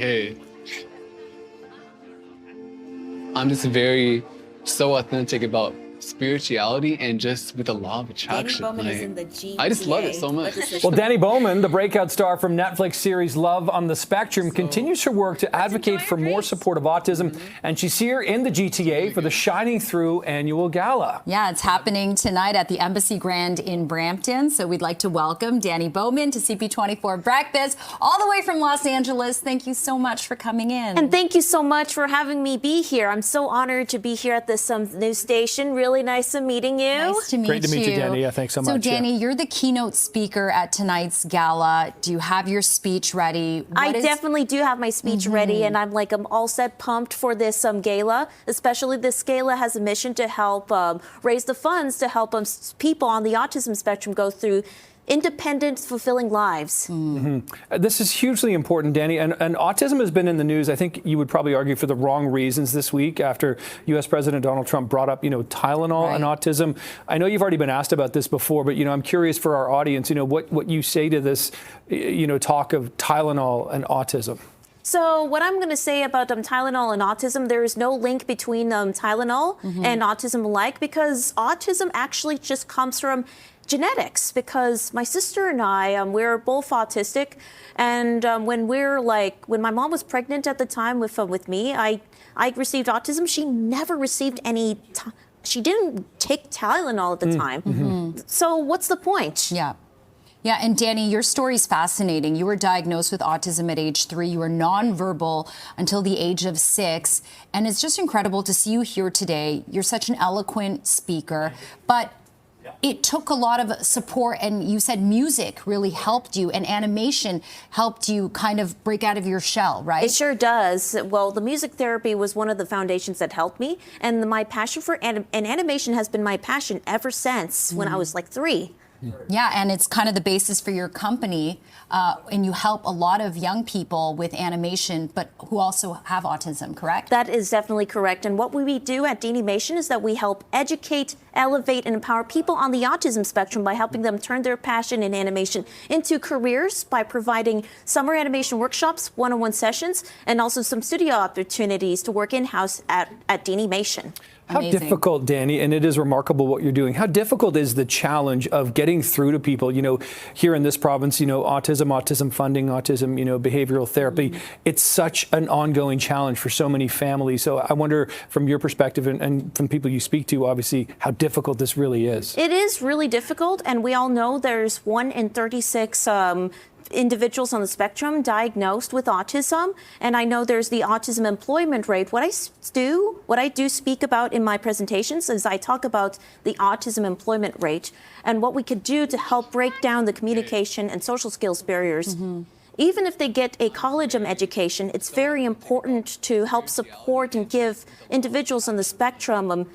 hey, I'm just so authentic about spirituality and just with the law of attraction. Dani Bowman is in the GTA. I just love it so much. Well, Dani Bowman, the breakout star from Netflix series Love on the Spectrum, continues her work to advocate for more support of autism. And she's here in the GTA for the Shining Through annual gala. Yeah, it's happening tonight at the Embassy Grand in Brampton. So we'd like to welcome Dani Bowman to CP24 Breakfast, all the way from Los Angeles. Thank you so much for coming in. And thank you so much for having me be here. I'm so honored to be here at this news station. Really nice of meeting you. Nice to meet you. Great to meet you, Dani. Yeah, thanks so much. So, Dani, you're the keynote speaker at tonight's gala. Do you have your speech ready? I definitely do have my speech ready, and I'm all set, pumped for this gala. Especially this gala has a mission to help raise the funds to help people on the autism spectrum go through independent, fulfilling lives. This is hugely important, Dani, and autism has been in the news, I think you would probably argue, for the wrong reasons this week after U.S. President Donald Trump brought up, Tylenol and autism. I know you've already been asked about this before, but, I'm curious for our audience, what you say to this, talk of Tylenol and autism. So what I'm going to say about Tylenol and autism, there is no link between Tylenol and autism alike, because autism actually just comes from genetics, because my sister and I, we're both autistic, and when my mom was pregnant at the time with me, I received autism. She never received she didn't take Tylenol at the time. So what's the point? Yeah. Yeah, and Dani, your story's fascinating. You were diagnosed with autism at age 3. You were nonverbal until the age of 6. And it's just incredible to see you here today. You're such an eloquent speaker, but it took a lot of support, and you said music really helped you, and animation helped you kind of break out of your shell, right? It sure does. Well, the music therapy was one of the foundations that helped me, and my passion for animation has been my passion ever since when I was 3. Yeah, and it's kind of the basis for your company, and you help a lot of young people with animation, but who also have autism, correct? That is definitely correct. And what we do at Danimation is that we help educate, elevate, and empower people on the autism spectrum by helping them turn their passion in animation into careers by providing summer animation workshops, one-on-one sessions, and also some studio opportunities to work in-house at Danimation. How difficult, Dani, and it is remarkable what you're doing, how difficult is the challenge of getting through to people, here in this province, autism funding, autism, behavioral therapy. It's such an ongoing challenge for so many families. So I wonder, from your perspective and from people you speak to, obviously, how difficult this really is. It is really difficult, and we all know there's 1 in 36 individuals on the spectrum diagnosed with autism, and I know there's the autism employment rate. What I do speak about in my presentations is I talk about the autism employment rate and what we could do to help break down the communication and social skills barriers. Even if they get a college education, it's very important to help support and give individuals on the spectrum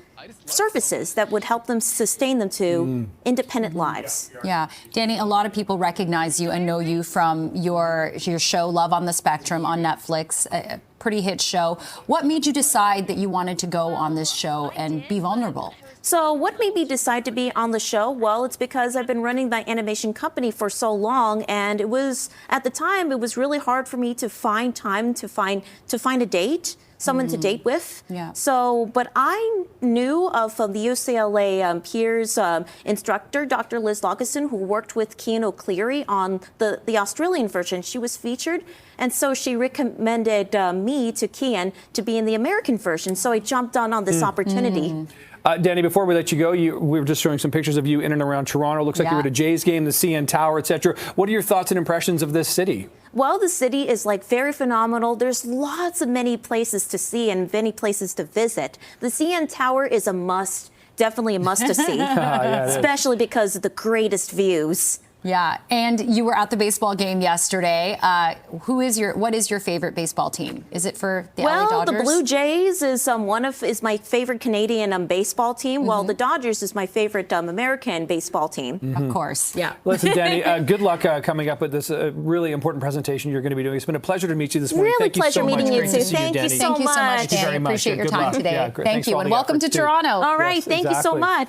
services that would help them sustain them to independent lives. Yeah. Dani, a lot of people recognize you and know you from your show Love on the Spectrum on Netflix, a pretty hit show. What made you decide that you wanted to go on this show and be vulnerable? So what made me decide to be on the show? Well, it's because I've been running my animation company for so long, and at the time, it was really hard for me to find time to find a date, someone to date with. Yeah. So, but I knew of the UCLA peers instructor, Dr. Liz Loggeson, who worked with Kean O'Cleary on the Australian version. She was featured, and so she recommended me to Kean to be in the American version. So I jumped on this opportunity. Dani, before we let you go, we were just showing some pictures of you in and around Toronto. Looks like you were at a Jays game, the CN Tower, etc. What are your thoughts and impressions of this city? Well, the city is very phenomenal. There's many places to see and many places to visit. The CN Tower is a must, definitely a must to see, especially because of the greatest views. Yeah, and you were at the baseball game yesterday. What is your favorite baseball team? Is it for the LA Dodgers? Well, the Blue Jays is my favorite Canadian baseball team. While the Dodgers is my favorite American baseball team. Of course, yeah. Listen, Dani, good luck coming up with this really important presentation you're going to be doing. It's been a pleasure to meet you this morning. Really pleasure meeting you too. Thank you so much, Dani. Appreciate your time today. Thank you, and welcome to Toronto. All right, thank you so much.